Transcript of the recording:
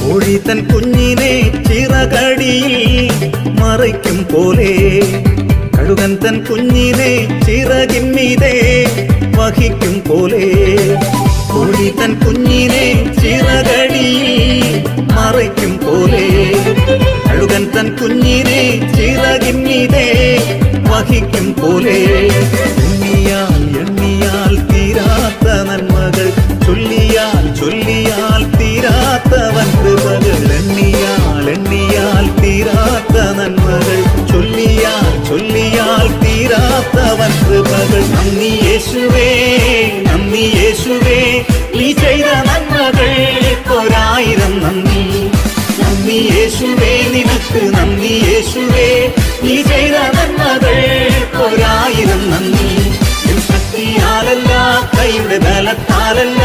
കോഴി തൻ കുഞ്ഞിനെ ചിറകടിയിൽ മറയ്ക്കും പോലെ കഴുകൻ തൻ കുഞ്ഞിനെ ചിറകിന്മീതെ വഹിക്കും പോലെ കോഴി തൻ കുഞ്ഞിനെ ചിറകടിയിൽ മറയ്ക്കും പോലെ കഴുകൻ തൻ കുഞ്ഞിനെ ചിറകിന്മീതെ വഹിക്കും പോലെ എണ്ണിയാൽ എണ്ണിയാൽ തീരാത്ത നന്മകൾ ചൊല്ലിയാൽ ചൊല്ലിയാൽ തീരാത്തവൻ കൃപകൾ എണ്ണിയാൽ എണ്ണിയാൽ തീരാത്ത നന്മകൾ ചൊല്ലിയാൽ ചൊല്ലിയാൽ തീരാത്തവൻ കൃപകൾ നന്ദി യേശുവേ നന്ദി യേശുവേ നീ ചെയ്ത നന്മകൾക്കൊരായിരം നന്ദി നന്ദി യേശുവേ നിനക്ക് നന്ദി യേശുവേ നീ ചെയ്ത നന്മകൾക്കൊരായിരം നന്ദി ശക്തിയാലല്ല കൈയുടെ ബലത്താലല്ല